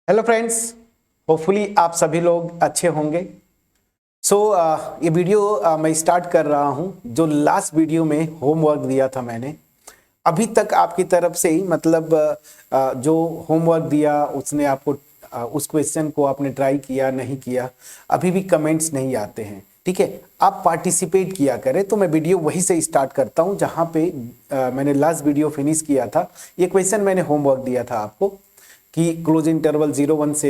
Hello friends, hopefully आप सभी लोग अच्छे होंगे। ये वीडियो मैं स्टार्ट कर रहा हूं। जो लास्ट वीडियो में होमवर्क दिया था मैंने, अभी तक आपकी तरफ से ही जो होमवर्क दिया उसने आपको उस क्वेश्चन को आपने ट्राई किया नहीं किया, अभी भी कमेंट्स नहीं आते हैं। ठीक है, आप पार्टिसिपेट किया करें। तो मैं वीडियो वहीं से स्टार्ट करता हूं जहां पे मैंने लास्ट वीडियो फिनिश किया था। ये क्वेश्चन मैंने होमवर्क दिया था आपको कि क्लोज इंटरवल 0 1 से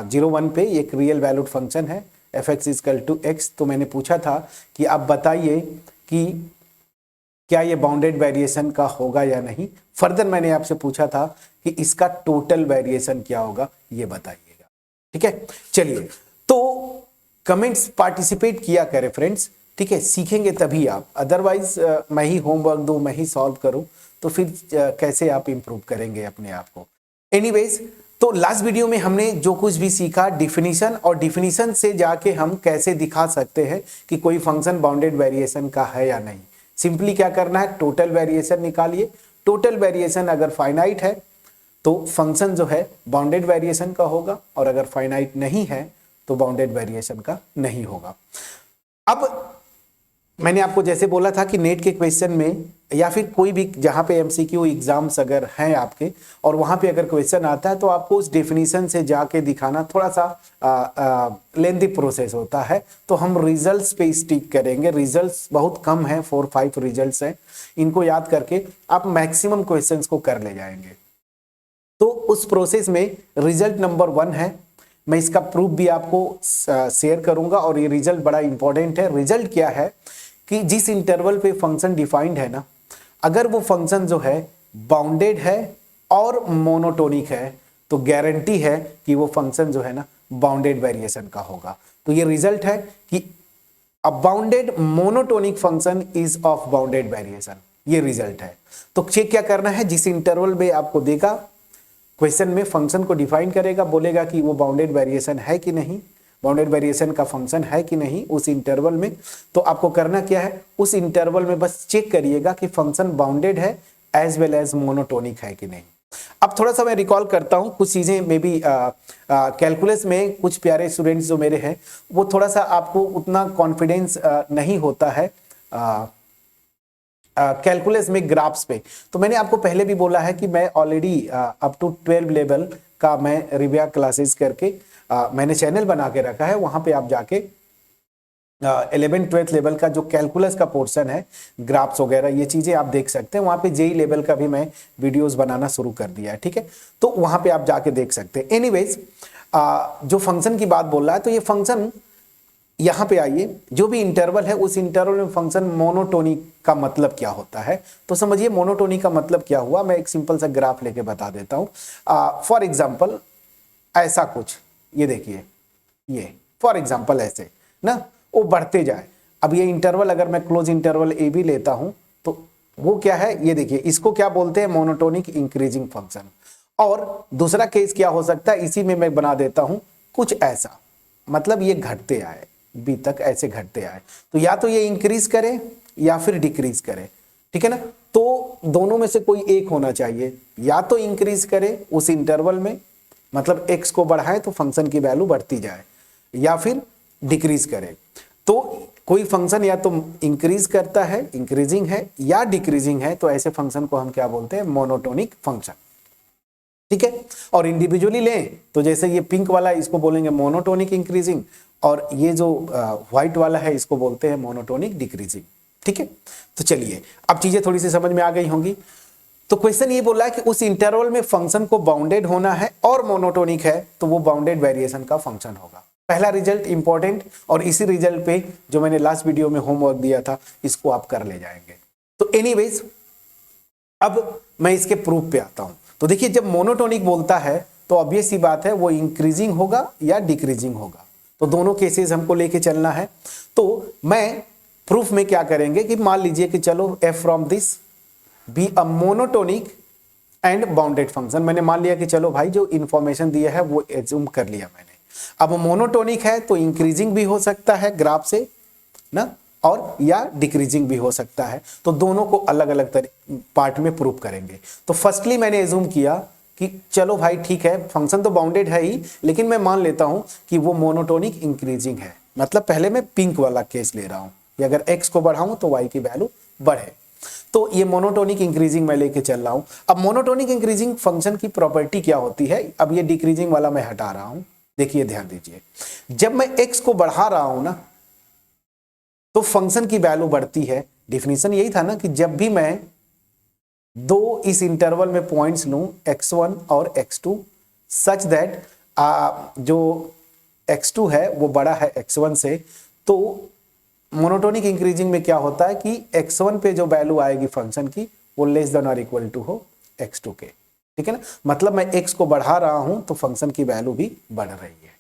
0 1 पे एक रियल वैल्यूड फंक्शन है f(x) = x। तो मैंने पूछा था कि आप बताइए कि क्या ये बाउंडेड वेरिएशन का होगा या नहीं। फर्दर मैंने आपसे पूछा था कि इसका टोटल वेरिएशन क्या होगा, ये बताइएगा। ठीक है, चलिए तो कमेंट्स पार्टिसिपेट किया करें फ्रेंड्स। ठीक है, सीखेंगे तभी आप, अदरवाइज मैं ही होमवर्क दूं, मैं ही सॉल्व करूं तो फिर कैसे आप इंप्रूव करेंगे अपने आप को। एनीवेज, तो लास्ट वीडियो में हमने जो कुछ भी सीखा डिफिनीशन, और डिफिनीशन से जाके हम कैसे दिखा सकते हैं कि कोई फंक्शन बाउंडेड वेरिएशन का है या नहीं। सिंपली क्या करना है, टोटल वेरिएशन निकालिए। टोटल वेरिएशन अगर फाइनाइट है तो फंक्शन जो है बाउंडेड वेरिएशन का होगा, और अगर फाइनाइट नहीं है तो बाउंडेड वेरिएशन का नहीं होगा। अब मैंने आपको जैसे बोला था कि नेट के क्वेश्चन में या फिर कोई भी जहां पे एमसीक्यू एग्जाम्स अगर हैं आपके और वहां पे अगर क्वेश्चन आता है तो आपको उस डेफिनेशन से जाके दिखाना थोड़ा सा लेंथी प्रोसेस होता है। तो हम रिजल्ट्स पे स्टिक करेंगे। रिजल्ट्स बहुत कम है, 4-5 रिजल्ट्स हैं। इनको याद करके आप मैक्सिमम क्वेश्चंस को कर ले जाएंगे। तो उस प्रोसेस में रिजल्ट नंबर 1 है। मैं इसका प्रूफ भी आपको शेयर करूंगा, और ये रिजल्ट बड़ा इंपॉर्टेंट है। रिजल्ट क्या है कि जिस इंटरवल पे फंक्शन डिफाइंड है ना, अगर वो फंक्शन जो है बाउंडेड है और मोनोटोनिक है तो गारंटी है कि वो फंक्शन जो है ना बाउंडेड वेरिएशन का होगा। तो ये रिजल्ट है कि a bounded monotonic function is of bounded variation. ये रिजल्ट है। तो चेक क्या करना है, जिस इंटरवल में आपको देगा क्वेश्चन में फंक्शन को डिफाइन करेगा, बोलेगा कि वो बाउंडेड वेरिएशन है कि नहीं, बाउंडेड वेरिएशन का फंक्शन है कि नहीं उस इंटरवल में। तो आपको करना क्या है, उस इंटरवल में बस चेक करिएगा कि फंक्शन बाउंडेड है एज वेल एज मोनोटोनिक है कि नहीं। अब थोड़ा सा मैं रिकॉल करता हूं कुछ चीजें। मे बी कैलकुलस में कुछ प्यारे स्टूडेंट्स जो मेरे हैं वो थोड़ा सा आपको उतना कॉन्फिडेंस नहीं होता है कैलकुलस में ग्राफ्स पे। तो मैंने आपको पहले भी बोला है कि मैं ऑलरेडी अप टू 12 लेवल का मैं रिव्यू क्लासेस करके मैंने चैनल बना के रखा है। वहां पे आप जाके 11th-12th लेवल का जो कैलकुलस का पोर्शन है, ग्राफ्स वगैरह ये चीजें आप देख सकते हैं। वहां पे जेई लेवल का भी मैं वीडियोस बनाना शुरू कर दिया है। ठीक है, तो वहां पे आप जाके देख सकते हैं। एनीवेज, जो फंक्शन की बात बोल रहा है, तो ये फंक्शन यहां पे आइए, जो भी इंटरवल है उस इंटरवल में फंक्शन मोनोटोनिक का मतलब क्या होता है। तो समझिए मोनोटोनिक का मतलब क्या हुआ। मैं एक सिंपल सा ग्राफ लेके बता देता हूं। फॉर एग्जाम्पल ऐसा कुछ, ये देखिए, ये फॉर एग्जाम्पल ऐसे ना वो बढ़ते जाए। अब ये इंटरवल अगर मैं क्लोज इंटरवल ए भी लेता हूं तो वो क्या है, ये देखिए, इसको क्या बोलते हैं, मोनोटोनिक इंक्रीजिंग फंक्शन। और दूसरा केस क्या हो सकता है, इसी में मैं बना देता हूं कुछ ऐसा, मतलब ये घटते आए, बी तक ऐसे घटते आए। तो या तो ये इंक्रीज करे या फिर डिक्रीज करे। ठीक है ना, तो दोनों में से कोई एक होना चाहिए। या तो इंक्रीज करे उस इंटरवल में, मतलब x को बढ़ाए तो फंक्शन की वैल्यू बढ़ती जाए, या फिर डिक्रीज करे। तो कोई फंक्शन या तो इंक्रीज करता है, इंक्रीजिंग है, या डिक्रीजिंग है, तो ऐसे फंक्शन को हम क्या बोलते हैं, मोनोटोनिक फंक्शन। ठीक है, और इंडिविजुअली लें तो जैसे ये पिंक वाला इसको बोलेंगे मोनोटोनिक इंक्रीजिंग, और ये जो व्हाइट वाला है इसको बोलते हैं मोनोटोनिक डिक्रीजिंग। ठीक है, तो चलिए अब चीजें थोड़ी सी समझ में आ गई होंगी। तो क्वेश्चन ये बोल रहा है कि उस इंटरवल में फंक्शन को बाउंडेड होना है और मोनोटोनिक है तो वो बाउंडेड वेरिएशन का फंक्शन होगा। पहला रिजल्ट इंपॉर्टेंट, और इसी रिजल्ट पे जो मैंने लास्ट वीडियो में होमवर्क दिया था इसको आप कर ले जाएंगे। तो एनीवेज, अब मैं इसके प्रूफ पे आता हूं। तो देखिए, जब मोनोटोनिक बोलता है तो ऑब्वियस सी बात है वो इंक्रीजिंग होगा या डिक्रीजिंग होगा। तो दोनों केसेस हमको लेके चलना है। तो मैं प्रूफ में क्या करेंगे कि मान लीजिए कि चलो F from this be a monotonic and bounded function. मैंने मान लिया कि चलो भाई जो इंफॉर्मेशन दिया है वो एज्यूम कर लिया मैंने। अब मोनोटोनिक है तो इंक्रीजिंग भी हो सकता है ग्राफ से ना, और या डिक्रीजिंग भी हो सकता है। तो दोनों को अलग अलग पार्ट में प्रूव करेंगे। तो फर्स्टली मैंने एज्यूम किया कि चलो भाई ठीक है, फंक्शन तो बाउंडेड है ही, लेकिन मैं मान लेता हूं कि वो मोनोटोनिक इंक्रीजिंग है। मतलब पहले मैं पिंक वाला केस ले रहा हूं कि अगर x को बढ़ाऊं तो y की वैल्यू बढ़े, तो ये मोनोटोनिक इंक्रीजिंग मैं लेके चल रहा हूं। अब मोनोटोनिक इंक्रीजिंग फंक्शन की प्रॉपर्टी क्या होती है, अब ये डिक्रीजिंग वाला मैं हटा रहा हूं। देखिए ध्यान दीजिए, जब मैं x को बढ़ा रहा हूं ना तो फंक्शन की वैल्यू बढ़ती है। डिफिनीशन यही था ना कि जब भी मैं दो इस इंटरवल में पॉइंट्स लूं x1 और x2 सच दैट जो x2 है वो बड़ा है x1 से, तो मोनोटोनिक इंक्रीजिंग में क्या होता है कि x1 पे जो वैल्यू आएगी फंक्शन की वो लेस देन और इक्वल टू हो x2 के। ठीक है ना, मतलब मैं x को बढ़ा रहा हूं तो फंक्शन की वैल्यू भी बढ़ रही है,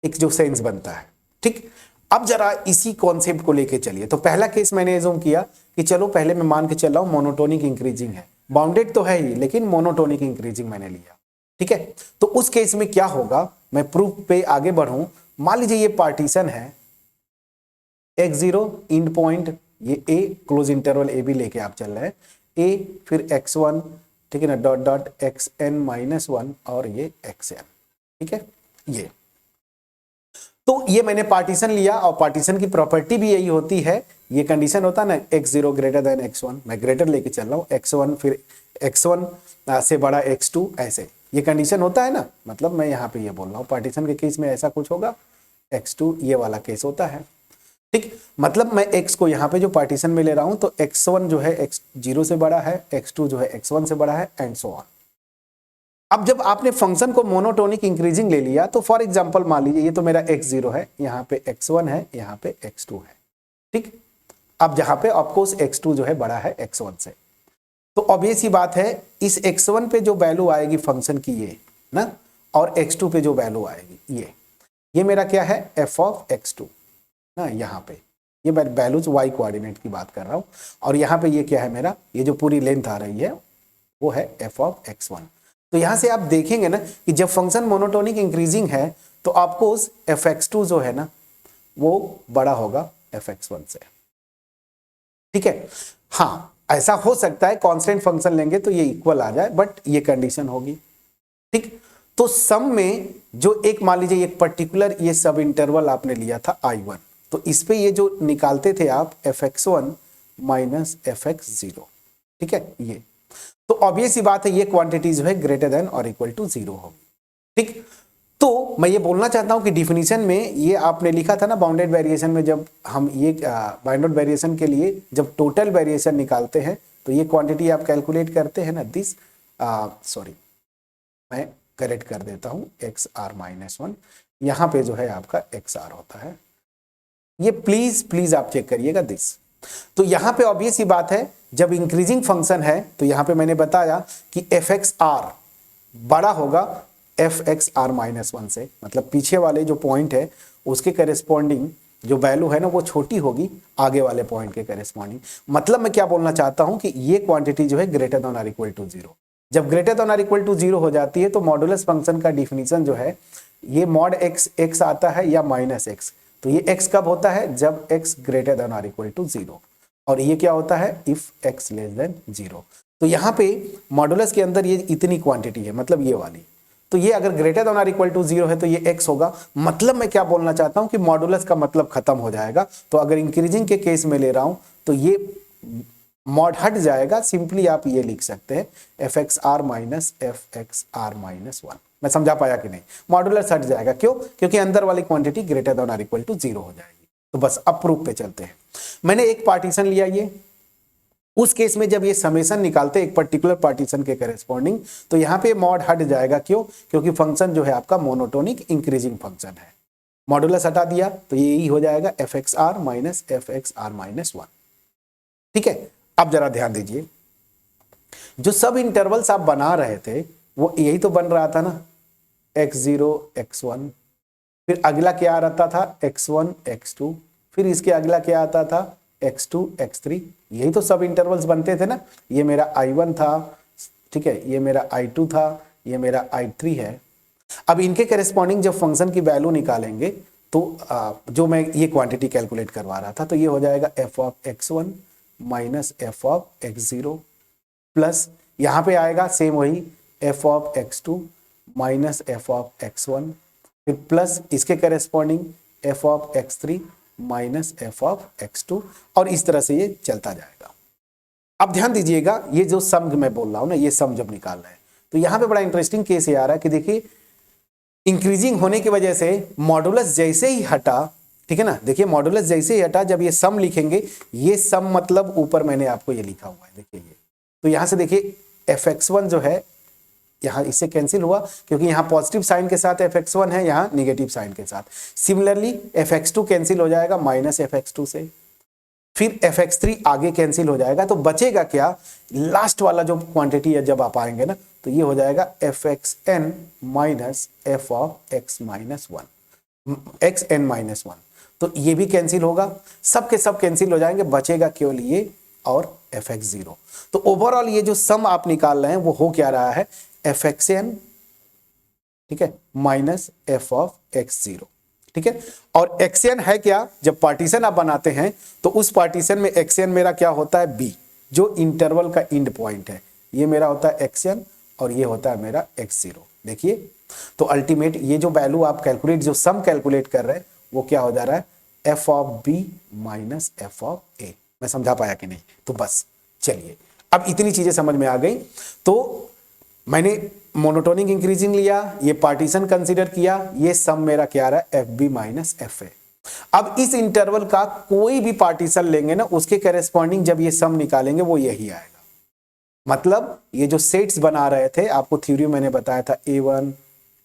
एक जो सेंस बनता है। ठीक, अब जरा इसी कॉन्सेप्ट को लेके चलिए। तो पहला केस मैंने एज्यूम किया कि चलो पहले मैं मान के चल रहा हूं मोनोटोनिक इंक्रीजिंग है, बाउंडेड तो है ही लेकिन मोनोटोनिक इंक्रीजिंग मैंने लिया। ठीक है, तो उस केस में क्या होगा, मैं प्रूफ पे आगे बढ़ूं। मान लीजिए ये पार्टीशन है x0 इंड पॉइंट, ये a क्लोज इंटरवल a भी लेके आप चल रहे हैं, a फिर x1, ठीक है ना, डॉट डॉट xn-1 और ये xn। ठीक है, ये तो ये मैंने पार्टीशन लिया और पार्टीशन की प्रॉपर्टी भी यही होती है। ये कंडीशन होता है ना x0 ग्रेटर देन x1, मैं ग्रेटर लेके चल रहा हूं, x1 फिर x1 से बड़ा x2, ऐसे ये कंडीशन होता है ना। मतलब मैं यहाँ पे ये बोल रहा हूँ पार्टीशन के केस में ऐसा कुछ होगा, x2 ये वाला केस होता है। ठीक, मतलब मैं x को यहाँ पे जो पार्टीशन में ले रहा हूं तो x1 जो है x0 से बड़ा है, x2 जो है x1 से बड़ा है, एंड सो ऑन। अब जब आपने फंक्शन को मोनोटोनिक इंक्रीजिंग ले लिया तो फॉर एग्जांपल मान लीजिए ये तो मेरा x0 है, यहाँ पे x1 है, यहाँ पे x2 है। ठीक, अब जहां पे ऑफकोर्स x2 जो है बड़ा है x1 से, तो ऑब्वियस ही बात है इस x1 पे जो वैल्यू आएगी फंक्शन की ये ना, और x2 पे जो वैल्यू आएगी ये मेरा क्या है f ऑफ x2 ना, यहाँ पे ये मैं वैल्यूज y कोऑर्डिनेट की बात कर रहा हूं, और यहाँ पे ये क्या है मेरा, ये जो पूरी लेंथ आ रही है वो है f ऑफ x1। तो यहां से आप देखेंगे ना कि जब फंक्शन मोनोटोनिक इंक्रीजिंग है तो आपको fx2 जो है ना वो बड़ा होगा fx1 से। ठीक है, हाँ ऐसा हो सकता है कांस्टेंट फंक्शन लेंगे तो ये इक्वल आ जाए, बट ये कंडीशन होगी। ठीक, तो सम में जो एक मान लीजिए एक पर्टिकुलर ये सब इंटरवल आपने लिया था I1, तो इस पे ये जो निकालते थे आप fx1 माइनस fx0। ठीक है, ये तो ऑब्वियस ही बात है ये क्वांटिटी जो है ग्रेटर देन और इक्वल टू 0 होगी। ठीक, तो मैं ये बोलना चाहता हूं कि डिफिनीशन में ये आपने लिखा था ना बाउंडेड वेरिएशन में, जब हम ये बाउंडेड वेरिएशन के लिए जब टोटल वेरिएशन निकालते हैं तो ये क्वांटिटी आप कैलकुलेट करते हैं ना, दिस सॉरी मैं करेक्ट कर देता हूं xr-1, यहां पे जो है आपका xr होता है, ये प्लीज आप चेक करिएगा दिस। तो यहां पे ऑब्वियस ही बात है जब इंक्रीजिंग फंक्शन है तो यहां पे मैंने बताया कि fxr बड़ा होगा fxr-1 से, मतलब पीछे वाले जो पॉइंट है उसके करेस्पॉन्डिंग जो वैल्यू है ना वो छोटी होगी आगे वाले पॉइंट के करेस्पॉन्डिंग। मतलब मैं क्या बोलना चाहता हूं कि ये क्वांटिटी जो है ग्रेटर देन और इक्वल टू 0, जब ग्रेटर देन और इक्वल टू 0 हो जाती है तो मॉडुलस फंक्शन का डिफिनीशन जो है ये मॉड x आता है या माइनस x। तो ये x कब होता है, जब x ग्रेटर देन और इक्वल टू 0, और ये क्या होता है इफ x लेस देन 0। तो यहाँ पे मॉडुलस के अंदर ये इतनी क्वांटिटी है, मतलब ये वाली, तो ये अगर ग्रेटर देन और इक्वल टू 0 है तो ये x होगा। मतलब मैं क्या बोलना चाहता हूं कि मॉडुलस का मतलब खत्म हो जाएगा। तो अगर इंक्रीजिंग के केस में ले रहा हूं तो ये मॉड हट जाएगा, सिंपली आप ये लिख सकते हैं fxr माइनस fxr-1। मैं समझा पाया कि नहीं, मॉडुलस हट जाएगा, क्यों, क्योंकि अंदर वाली क्वांटिटी ग्रेटर देन और इक्वल टू 0 हो जाएगी। तो बस अब प्रूफ पे चलते हैं। मैंने एक पार्टीशन लिया, ये उस केस में जब ये समेशन निकालते हैं एक पर्टिकुलर पार्टीशन के करेस्पॉन्डिंग तो यहाँ पे मॉड हट जाएगा, क्यों, क्योंकि फंक्शन जो है आपका मोनोटोनिक इंक्रीजिंग फंक्शन है। मॉडुलस हटा दिया तो यही हो जाएगा fxr माइनस fxr-1। ठीक है, अब जरा ध्यान दीजिए, जो सब इंटरवल्स आप बना रहे थे वो यही तो बन रहा था ना, x0 x1, फिर अगला क्या आ रहा था x1 x2, फिर इसके अगला क्या आता था x2 x3, यही तो सब इंटरवल्स बनते थे ना। ये मेरा I1 था, ठीक है, ये मेरा I2 था, ये मेरा I3 है। अब इनके करेस्पॉन्डिंग जब फंक्शन की वैल्यू निकालेंगे तो जो मैं ये क्वांटिटी कैलकुलेट करवा रहा था तो ये हो जाएगा f of x1 minus f of x0 plus यहाँ पे आएगा सेम वही F of x2 minus F of x1, फिर प्लस इसके corresponding F of x3 minus F of x2, और इस तरह से ये चलता जाएगा। अब ध्यान दीजिएगा, ये जो सम मैं बोल रहा हूं ना, ये सम जब निकाल रहे हैं तो यहां पे बड़ा इंटरेस्टिंग केस ये आ रहा है कि देखिए इंक्रीजिंग होने की वजह से मॉडुलस जैसे ही हटा, ठीक है ना, देखिए मॉडुलस जैसे ही हटा, जब ये सम लिखेंगे, ये सम मतलब ऊपर मैंने आपको ये लिखा हुआ है, देखिए ये, तो यहां से देखिए fx1 जो है यहां इससे कैंसिल हुआ क्योंकि यहां पॉजिटिव साइन के साथ fx1 है, यहां निगेटिव साइन के साथ। सिमिलरली fx2 कैंसिल हो जाएगा माइनस fx2 से, फिर fx3 आगे कैंसिल हो जाएगा, तो बचेगा क्या, लास्ट वाला जो क्वांटिटी है जब आप आएंगे ना, तो ये हो जाएगा fxn minus f of x minus 1, xn minus 1, तो ये भी कैंसिल होगा, सब के सब कैंसिल हो जाएंगे, बचेगा केवल ये और fx0। तो ओवरऑल ये जो सम आप निकाल रहे हैं वो हो क्या रहा है, fxn, ठीक है, माइनस f ऑफ x0, ठीक है। और xn है क्या, जब पार्टीशन आप बनाते हैं तो उस पार्टीशन में xn मेरा क्या होता है, b, जो इंटरवल का एंड पॉइंट है, ये मेरा होता है xn और ये होता है मेरा x0। देखिए तो अल्टीमेट ये जो वैल्यू आप कैलकुलेट, जो सम कैलकुलेट कर रहे हैं वो क्या हो जा रहा है, f of b minus f of a। मैं समझा पाया कि नहीं, तो बस चलिए अब इतनी चीजें समझ में आ गई। तो मैंने मोनोटोनिक इंक्रीजिंग लिया, ये पार्टीशन कंसीडर किया, ये सम मेरा क्या आ रहा है, F B minus F A. अब इस इंटरवल का कोई भी पार्टीशन लेंगे ना, उसके करेस्पॉन्डिंग जब ये सम निकालेंगे वो यही आएगा। मतलब ये जो सेट्स बना रहे थे, आपको थ्योरी मैंने बताया था A1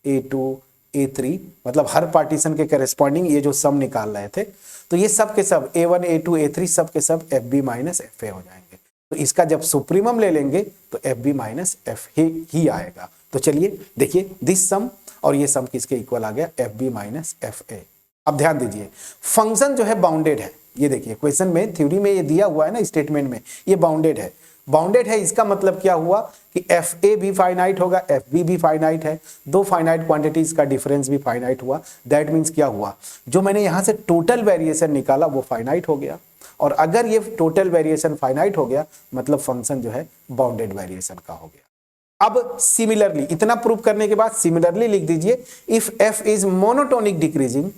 A2 A3, मतलब हर पार्टीशन के करेस्पॉन्डिंग ये जो सम निकाल रहे थे, तो ये सब के सब A1 A2 A3 सब के सब F B minus F A हो जाएंगे। तो इसका जब सुप्रीमम ले लेंगे तो एफ बी माइनस एफ ही आएगा। तो चलिए देखिए दिस सम और ये सम किसके इक्वल आ गया, F B minus F A. अब ध्यान दीजिए फंक्शन जो है बाउंडेड है, ये देखिए क्वेश्चन में थ्योरी में ये दिया हुआ है ना, स्टेटमेंट में ये बाउंडेड है। बाउंडेड है इसका मतलब क्या हुआ कि एफ ए भी फाइनाइट होगा, एफ बी भी फाइनाइट है, दो फाइनाइट क्वांटिटीज का डिफरेंस भी फाइनाइट हुआ। दैट मीन्स क्या हुआ, जो मैंने यहां से टोटल वेरिएशन निकाला वो फाइनाइट हो गया, और अगर ये टोटल वेरिएशन फाइनाइट हो गया मतलब फंक्शन जो है बाउंडेड वेरिएशन का हो गया। अब सिमिलरली इतना प्रूव करने के बाद सिमिलरली लिख दीजिए, if f is monotonic decreasing,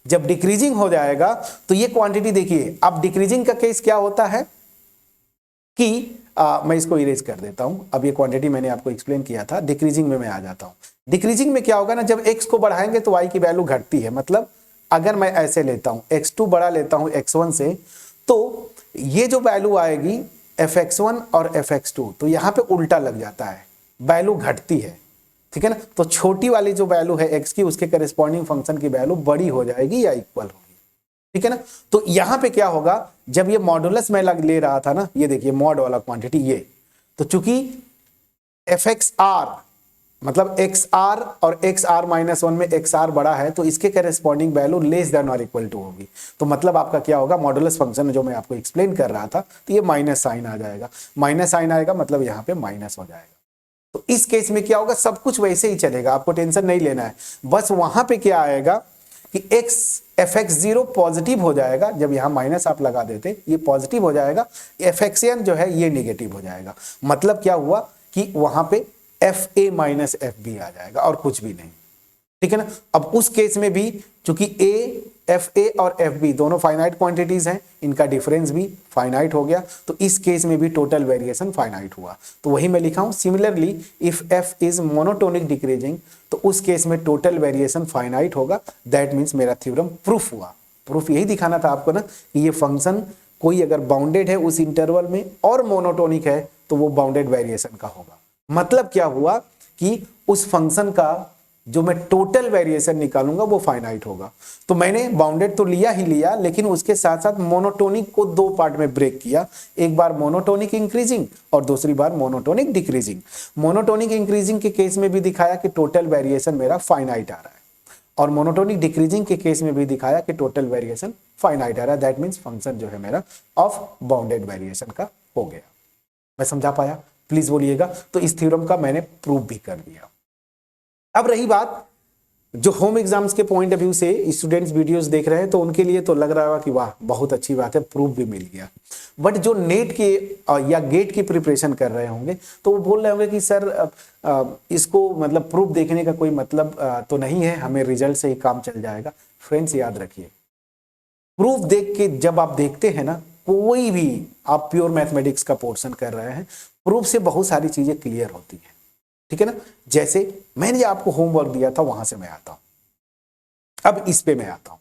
जब डिक्रीजिंग हो जाएगा तो ये क्वांटिटी देखिए, अब डिक्रीजिंग का केस क्या होता है कि मैं इसको इरेज कर देता हूं। अब ये क्वांटिटी मैंने आपको एक्सप्लेन किया था, डिक्रीजिंग में मैं आ जाता हूं। डिक्रीजिंग में क्या होगा ना, जब x को बढ़ाएंगे तो y की वैल्यू घटती है। मतलब अगर मैं ऐसे लेता हूं, x2 बड़ा लेता हूं x1 से, तो ये जो वैल्यू आएगी fx1 और fx2, तो यहां पे उल्टा लग जाता है, वैल्यू घटती है, ठीक है ना। तो छोटी वाली जो वैल्यू है x की, उसके करेस्पॉन्डिंग फंक्शन की वैल्यू बड़ी हो जाएगी या इक्वल होगी, ठीक है ना। तो यहां पे क्या होगा, जब ये मॉडुलस मैं ले रहा था ना, ये देखिए मॉड वाला क्वांटिटी ये, तो चूंकि fxr मतलब xr और xr माइनस 1 में xr बड़ा है, तो इसके करेस्पॉन्डिंग वैल्यू लेस देन और इक्वल टू होगी। तो मतलब आपका क्या होगा, मॉडुलस फंक्शन जो मैं आपको एक्सप्लेन कर रहा था, तो ये माइनस साइन आ जाएगा, माइनस साइन आएगा मतलब यहाँ पे माइनस हो जाएगा। तो इस केस में क्या होगा, सब कुछ वैसे ही चलेगा, आपको टेंशन नहीं लेना है। बस वहां पे क्या आएगा कि fx0 पॉजिटिव हो जाएगा, जब यहाँ माइनस आप लगा देते ये पॉजिटिव हो जाएगा, fxn जो है ये निगेटिव हो जाएगा। मतलब क्या हुआ कि वहां पे F A minus F B आ जाएगा और कुछ भी नहीं, ठीक है ना। अब उस केस में भी चूंकि एफ ए और एफ बी दोनों फाइनाइट क्वांटिटीज हैं, इनका डिफरेंस भी फाइनाइट हो गया, तो इस केस में भी टोटल वेरिएशन फाइनाइट हुआ। तो वही मैं लिखा हूं, similarly if F is monotonic decreasing, तो उस केस में टोटल वेरिएशन फाइनाइट होगा। दैट मीन्स मेरा थ्योरम प्रूफ हुआ। प्रूफ यही दिखाना था आपको ना कि ये फंक्शन कोई अगर बाउंडेड है उस इंटरवल में और मोनोटोनिक है तो वो बाउंडेड वेरिएशन का होगा। मतलब क्या हुआ कि उस फंक्शन का जो मैं टोटल वेरिएशन निकालूंगा वो फाइनाइट होगा। तो मैंने बाउंडेड तो लिया ही लिया, लेकिन उसके साथ साथ मोनोटोनिक को दो पार्ट में ब्रेक किया, एक बार मोनोटोनिक इंक्रीजिंग और दूसरी बार मोनोटोनिक डिक्रीजिंग। मोनोटोनिक इंक्रीजिंग के केस में भी दिखाया कि टोटल वेरिएशन मेरा फाइनाइट आ रहा है, और मोनोटोनिक डिक्रीजिंग के केस में भी दिखाया कि टोटल वेरिएशन फाइनाइट आ रहा है। दैट मीन्स फंक्शन जो है मेरा ऑफ बाउंडेड वेरिएशन का हो गया। मैं समझा पाया? प्लीज बोलिएगा। तो इस थ्योरम का मैंने प्रूव भी कर दिया। अब रही बात जो होम एग्जाम्स के पॉइंट ऑफ व्यू से स्टूडेंट्स वीडियोस देख रहे हैं तो उनके लिए तो लग रहा होगा कि वाह बहुत अच्छी बात है, प्रूफ भी मिल गया। बट जो नेट के या गेट की प्रिपरेशन कर रहे होंगे तो वो बोल रहे होंगे कि सर इसको मतलब प्रूफ देखने का कोई मतलब तो नहीं है, हमें रिजल्ट से ही काम चल जाएगा। फ्रेंड्स याद रखिए, प्रूफ देख के जब आप देखते हैं ना, कोई भी आप प्योर मैथमेटिक्स का पोर्शन कर रहे हैं, प्रूफ से बहुत सारी चीजें क्लियर होती है, ठीक है ना। जैसे मैंने आपको होमवर्क दिया था, वहां से मैं आता हूं, अब इस पे मैं आता हूं।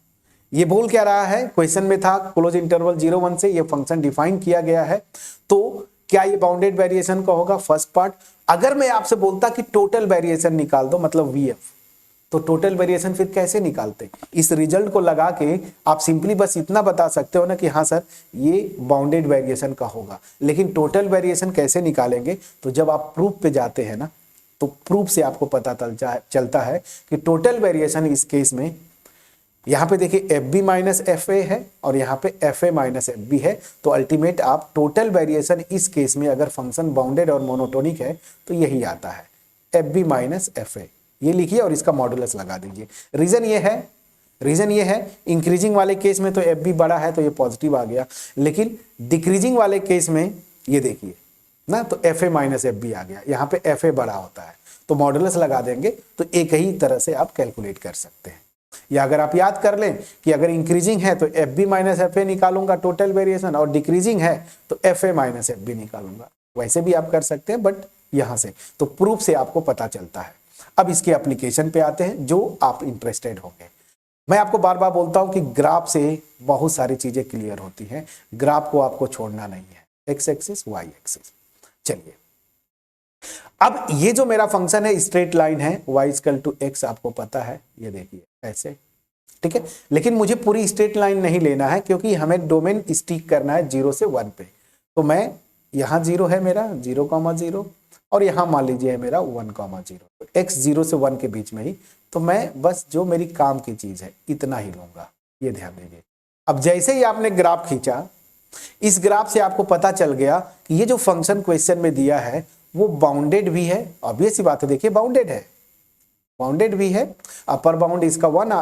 ये बोल क्या रहा है, क्वेश्चन में था क्लोज इंटरवल 0 1 से ये फंक्शन डिफाइन किया गया है, तो क्या ये बाउंडेड वेरिएशन का होगा फर्स्ट पार्ट। अगर मैं आपसे बोलता कि टोटल वेरिएशन निकाल दो, मतलब वीएफ, तो टोटल वेरिएशन फिर कैसे निकालते। इस रिजल्ट को लगा के आप सिंपली बस इतना बता सकते हो ना कि हाँ सर ये बाउंडेड वेरिएशन का होगा, लेकिन टोटल वेरिएशन कैसे निकालेंगे। तो जब आप प्रूफ पे जाते हैं ना, तो प्रूफ से आपको पता चलता है कि टोटल वेरिएशन इस केस में, यहां पे देखिए F B minus F A है और यहां पे F A minus F B है, तो अल्टीमेट आप टोटल वेरिएशन इस केस में अगर फंक्शन बाउंडेड और मोनोटोनिक है तो यही आता है, F B minus F A. ये लिखिए और इसका मॉडुलस लगा दीजिए। रीजन ये है इंक्रीजिंग वाले केस में तो एफ बी बड़ा है तो ये पॉजिटिव आ गया, लेकिन डिक्रीजिंग वाले केस में ये देखिए ना, तो F A minus F B आ गया, यहाँ पे एफ ए बड़ा होता है तो मॉडुलस लगा देंगे, तो एक ही तरह से आप कैलकुलेट कर सकते हैं। या अगर आप याद कर लें कि अगर इंक्रीजिंग है तो F B minus F A निकालूंगा टोटल वेरिएशन, और डिक्रीजिंग है तो F A minus F B निकालूंगा। वैसे भी आप कर सकते हैं, बट यहां से तो प्रूफ से आपको पता चलता है। अब इसके एप्लीकेशन पे आते हैं जो आप इंटरेस्टेड होंगे। मैं आपको बार बार बोलता हूं कि ग्राफ से बहुत सारी चीजें क्लियर होती हैं, ग्राफ को आपको छोड़ना नहीं है, एक्स एक्सिस वाई एक्सिस। चलिए अब ये जो मेरा फंक्शन है स्ट्रेट लाइन है, y इक्वल टू एक्स, आपको पता है, ये देखिए ऐसे, ठीक है। लेकिन मुझे पूरी स्ट्रेट लाइन नहीं लेना है क्योंकि हमें डोमेन स्टिक करना है 0 से 1 पे। तो मैं यहां 0 है मेरा 0,0 और यहां मान लीजिए है मेरा 1,0, x 0 से 1 के बीच में ही, तो मैं बस जो मेरी काम की चीज है इतना ही लूंगा, ये ध्यान दीजिए। अब जैसे ही आपने ग्राफ खींचा, इस ग्राफ से आपको पता चल गया कि ये जो फंक्शन क्वेश्चन में दिया है वो बाउंडेड भी है, ऑब्वियस सी बात है, देखिए बाउंडेड भी है। अपर बाउंड इसका 1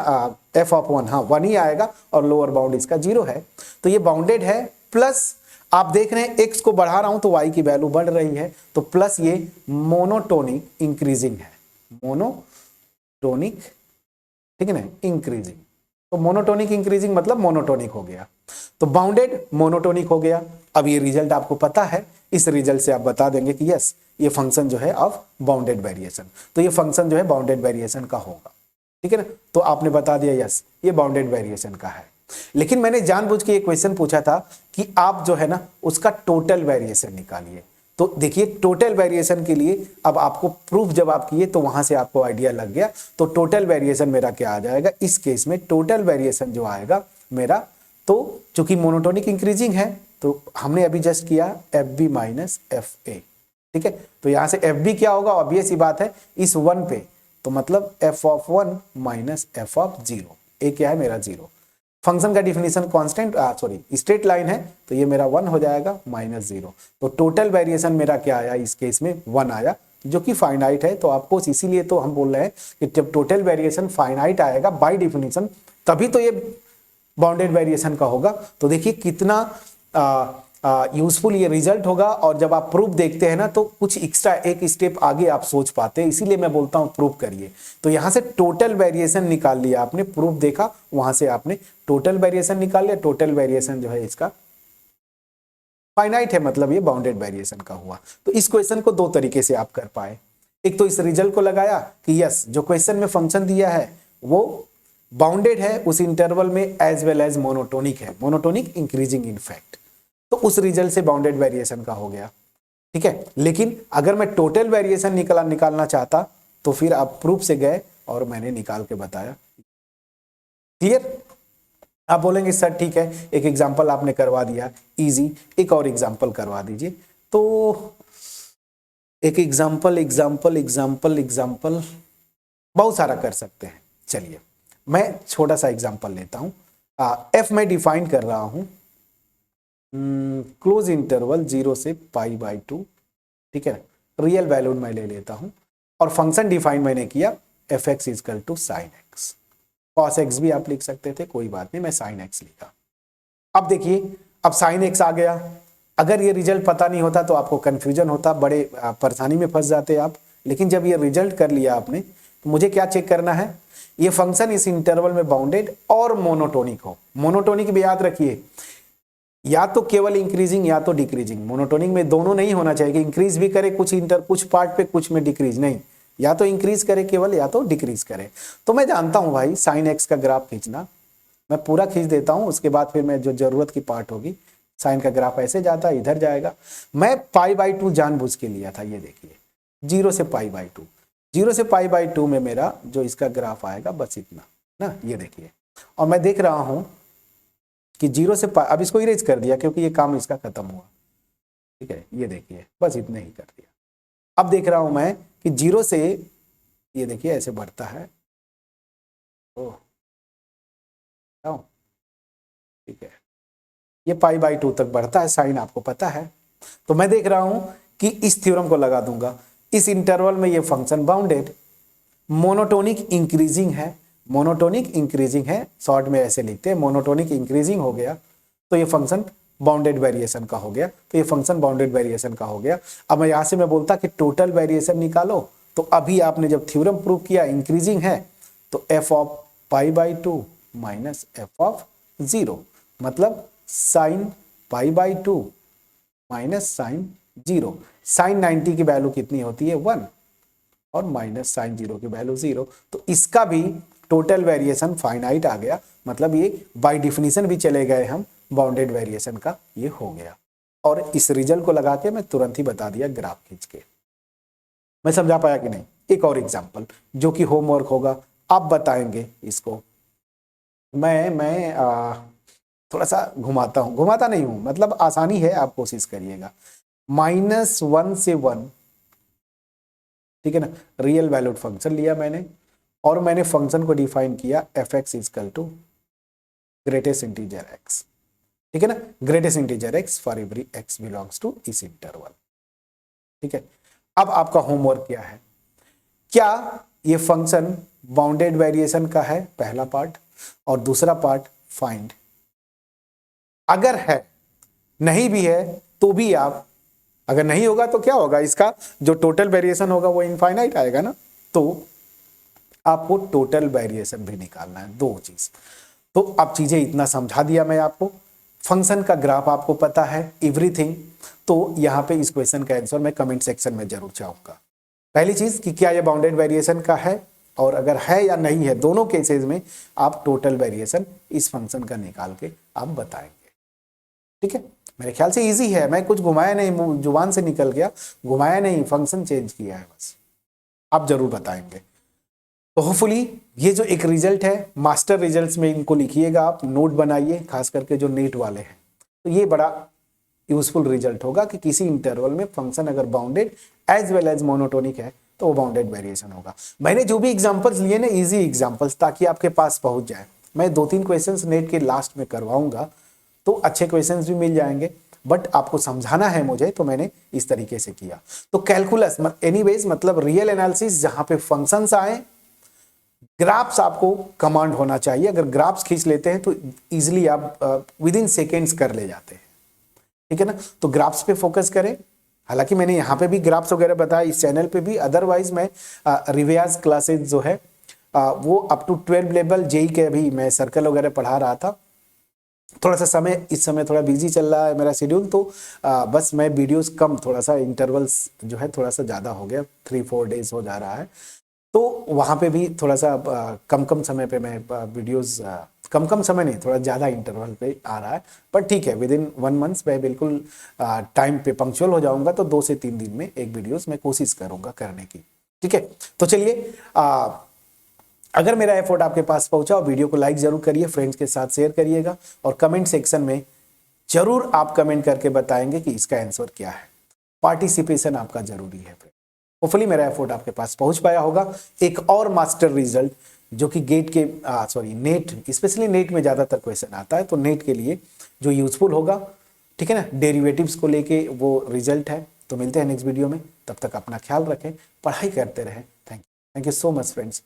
एफ ऑफ 1, हाँ 1 ही आएगा, और लोअर बाउंड इसका 0 है, तो ये बाउंडेड है। प्लस आप देख रहे हैं x को बढ़ा रहा हूं तो y की वैल्यू बढ़ रही है, तो प्लस ये मोनोटोनिक इंक्रीजिंग है, मोनोटोनिक, ठीक है ना, इंक्रीजिंग। तो मोनोटोनिक इंक्रीजिंग मतलब मोनोटोनिक हो गया, तो बाउंडेड मोनोटोनिक हो गया। अब ये रिजल्ट आपको पता है, इस रिजल्ट से आप बता देंगे कि यस ये फंक्शन जो है ऑफ बाउंडेड वेरिएशन, तो ये फंक्शन जो है बाउंडेड वेरिएशन का होगा, ठीक है ना। तो आपने बता दिया यस ये बाउंडेड वेरिएशन का है। लेकिन मैंने जानबूझ के ये क्वेश्चन पूछा था कि आप जो है ना उसका टोटल वेरिएशन निकालिए। तो देखिए टोटल वेरिएशन के लिए अब आपको प्रूफ जब आप किए तो वहां से आपको आइडिया लग गया, तो टोटल वेरिएशन मेरा क्या आ जाएगा, इस केस में टोटल वेरिएशन जो आएगा मेरा, तो चूंकि मोनोटोनिक इंक्रीजिंग है तो हमने अभी जस्ट किया F B minus F A, ठीक है। तो यहां से एफ बी क्या होगा, ऑब्वियस सी बात है इस 1 पे, तो मतलब F of 1 minus F of 0, ए क्या है मेरा 0। फंक्शन का डिफिनीशन कांस्टेंट स्ट्रेट लाइन है तो ये मेरा 1 हो जाएगा माइनस 0, तो टोटल वेरिएशन मेरा क्या आया इस केस में 1 आया, जो कि फाइनाइट है। तो आपको इसीलिए तो हम बोल रहे हैं कि जब टोटल वेरिएशन फाइनाइट आएगा बाय डिफिनीशन, तभी तो ये बाउंडेड वेरिएशन का होगा। तो देखिए कितना यूजफुल ये रिजल्ट होगा, और जब आप प्रूफ देखते हैं ना तो कुछ एक्स्ट्रा एक स्टेप आगे आप सोच पाते हैं, इसीलिए मैं बोलता हूं प्रूफ करिए। तो यहां से टोटल वेरिएशन निकाल लिया आपने, प्रूफ देखा वहां से आपने टोटल वेरिएशन निकाल लिया, टोटल वेरिएशन जो है इसका फाइनाइट है, मतलब ये बाउंडेड वेरिएशन का हुआ। तो इस क्वेश्चन को 2 तरीके से आप कर पाए, एक तो इस रिजल्ट को लगाया कि यस जो क्वेश्चन में फंक्शन दिया है वो बाउंडेड है उस इंटरवल में, एज वेल एज मोनोटोनिक है, मोनोटोनिक इंक्रीजिंग इन फैक्ट, तो उस रिजल्ट से बाउंडेड वेरिएशन का हो गया, ठीक है। लेकिन अगर मैं टोटल वेरिएशन निकालना चाहता तो फिर आप प्रूफ से गए और मैंने निकाल के बताया। क्लियर? आप बोलेंगे सर ठीक है एक एग्जांपल आपने करवा दिया इजी, एक और एग्जांपल करवा दीजिए। तो एक एग्जांपल बहुत सारा कर सकते हैं। चलिए मैं छोटा सा एग्जांपल लेता हूं। एफ में डिफाइन कर रहा हूं क्लोज इंटरवल 0 से π/2, ठीक है। रियल वैल्यू मैं ले लेता हूं और फंक्शन डिफाइन मैंने किया F X is equal to sine X. cos x भी आप लिख सकते थे, कोई बात नहीं, मैं sin x लिखा। अब देखिए, अब sin x आ गया। अगर ये रिजल्ट पता नहीं होता तो आपको कंफ्यूजन होता, बड़े परेशानी में फंस जाते आप। लेकिन जब ये रिजल्ट कर लिया आपने, तो मुझे क्या चेक करना है, ये फंक्शन इस इंटरवल में बाउंडेड और मोनोटोनिक हो। मोनोटोनिक भी याद रखिए, या तो केवल इंक्रीजिंग या तो डिक्रीजिंग। मोनोटोनिक में दोनों नहीं होना चाहिए कि इंक्रीज भी करे कुछ पार्ट पे, कुछ में डिक्रीज नहीं, या तो इंक्रीज करे केवल या तो डिक्रीज करे। तो मैं जानता हूं भाई साइन एक्स का ग्राफ खींचना, मैं पूरा खींच देता हूं, उसके बाद फिर मैं जो जरूरत की पार्ट होगी, साइन का ग्राफ ऐसे जाता है, इधर जाएगा। मैं π/2 जानबूझ के लिया था, ये देखिए 0 से π/2, 0 से π/2 में मेरा जो इसका ग्राफ आएगा बस इतना ना, ये देखिए। और मैं देख रहा हूं कि 0 से अब इसको इरेज कर दिया क्योंकि ये काम इसका खत्म हुआ, ठीक है, ये देखिए बस इतने ही कर दिया। अब देख रहा हूं मैं कि 0 से ये देखिए ऐसे बढ़ता है, ओह ठीक है, ये π/2 तक बढ़ता है, साइन आपको पता है। तो मैं देख रहा हूं कि इस थ्योरम को लगा दूंगा, इस इंटरवल में ये फंक्शन बाउंडेड, मोनोटोनिक इंक्रीजिंग है, मोनोटोनिक इंक्रीजिंग है, शॉर्ट में ऐसे लिखते हैं, मोनोटोनिक इंक्रीजिंग हो गया तो ये फंक्शन बाउंडेड वेरिएशन का हो गया, तो ये फंक्शन बाउंडेड वेरिएशन का हो गया। अब मैं यहां से मैं बोलता कि टोटल वेरिएशन निकालो, तो अभी आपने जब थ्योरम प्रूव किया इंक्रीजिंग है, तो f of π/2 minus f of 0, मतलब साइन π/2 माइनस साइन 0। साइन 90 की वैल्यू कितनी होती है 1, और माइनस साइन 0 की वैल्यू 0, तो इसका भी टोटल वेरिएशन फाइनाइट आ गया, मतलब ये बाय डिफिनीशन भी चले गए हम, बाउंडेड वेरिएशन का ये हो गया। और इस रिजल्ट को लगा के मैं तुरंत ही बता दिया ग्राफ खींच के। मैं समझा पाया कि नहीं? एक और एग्जांपल जो कि होमवर्क होगा, आप बताएंगे इसको। मैं थोड़ा सा घुमाता नहीं हूं, मतलब आसानी है, आप कोशिश करिएगा। -1 से 1, ठीक है ना, रियल वैल्यूड फंक्शन लिया मैंने, और मैंने फंक्शन को डिफाइन किया f(x) equal to greatest integer x, ठीक है ना, greatest integer x for every x belongs to इस इंटरवल, ठीक है। अब आपका होमवर्क क्या है, क्या ये फंक्शन बाउंडेड वेरिएशन का है, पहला पार्ट, और दूसरा पार्ट फाइंड। अगर है, नहीं भी है तो भी आप, अगर नहीं होगा तो क्या होगा, इसका जो टोटल वेरिएशन होगा वो इनफाइनाइट आएगा ना, तो आपको टोटल वेरिएशन भी निकालना है, दो चीज। तो अब चीजें इतना समझा दिया मैं आपको, फंक्शन का ग्राफ आपको पता है, एवरीथिंग। तो यहाँ पे इस क्वेश्चन का आंसर मैं कमेंट सेक्शन में जरूर चाहूंगा। पहली चीज कि क्या ये बाउंडेड वेरिएशन का है, और अगर है या नहीं है, दोनों केसेस में आप टोटल वेरिएशन इस फंक्शन का निकाल के आप बताएंगे, ठीक है। मेरे ख्याल से इजी है, मैं कुछ घुमाया नहीं, जुबान से निकल गया, घुमाया नहीं, फंक्शन चेंज किया है बस, आप जरूर बताएंगे। तो होपफुली ये जो एक रिजल्ट है, मास्टर रिजल्ट्स में इनको लिखिएगा, आप नोट बनाइए, खास करके जो नेट वाले हैं, तो ये बड़ा यूजफुल रिजल्ट होगा कि किसी इंटरवल में फंक्शन अगर bounded as well as monotonic है तो वो बाउंडेड वेरिएशन होगा। मैंने जो भी एग्जांपल्स लिए ना, इजी एग्जांपल्स, ताकि आपके पास पहुंच जाए। मैं 2-3 क्वेश्चंस नेट के लास्ट में करवाऊंगा, तो अच्छे क्वेश्चंस भी मिल जाएंगे, बट आपको समझाना है मुझे, तो मैंने इस तरीके से किया। तो कैलकुलस एनीवेज मतलब रियल एनालिसिस, जहां पे फंक्शंस आए, ग्राफ्स आपको कमांड होना चाहिए। अगर ग्राफ्स खींच लेते हैं तो इजिली आप विद इन सेकेंड्स कर ले जाते हैं, ठीक है ना। तो ग्राफ्स पे फोकस करें। हालांकि मैंने यहाँ पे भी ग्राफ्स वगैरह बताया, इस चैनल पे भी, अदरवाइज मैं रिव्याज क्लासेज जो है वो अप टू 12 लेवल जेई के अभी मैं सर्कल वगैरह पढ़ा रहा था। थोड़ा सा समय इस समय थोड़ा बिजी चल रहा है मेरा शेड्यूल, तो बस मैं वीडियोस कम, थोड़ा सा इंटरवल्स जो है थोड़ा सा ज़्यादा हो गया, 3-4 डेज हो जा रहा है, तो वहाँ पे भी थोड़ा सा कम समय पे मैं वीडियोस, कम समय नहीं, थोड़ा ज़्यादा इंटरवल पे आ रहा है, पर ठीक है, विद इन 1 मंथ मैं बिल्कुल टाइम पे पंक्चुअल हो जाऊंगा। तो 2 से 3 दिन में एक वीडियोस मैं कोशिश करूंगा करने की, ठीक है। तो चलिए, अगर मेरा एफर्ट आपके पास पहुंचा, और वीडियो को लाइक जरूर करिए, फ्रेंड्स के साथ शेयर करिएगा, और कमेंट सेक्शन में जरूर आप कमेंट करके बताएंगे कि इसका आंसर क्या है। पार्टिसिपेशन आपका जरूरी है। होपफुली मेरा एफर्ट आपके पास पहुंच पाया होगा। एक और मास्टर रिजल्ट जो कि गेट के नेट, स्पेशली नेट में ज़्यादातर क्वेश्चन आता है, तो नेट के लिए जो यूजफुल होगा, ठीक है ना, डेरिवेटिव्स को लेके वो रिजल्ट है। तो मिलते हैं नेक्स्ट वीडियो में, तब तक अपना ख्याल रखें, पढ़ाई करते रहें। Thank you so much friends.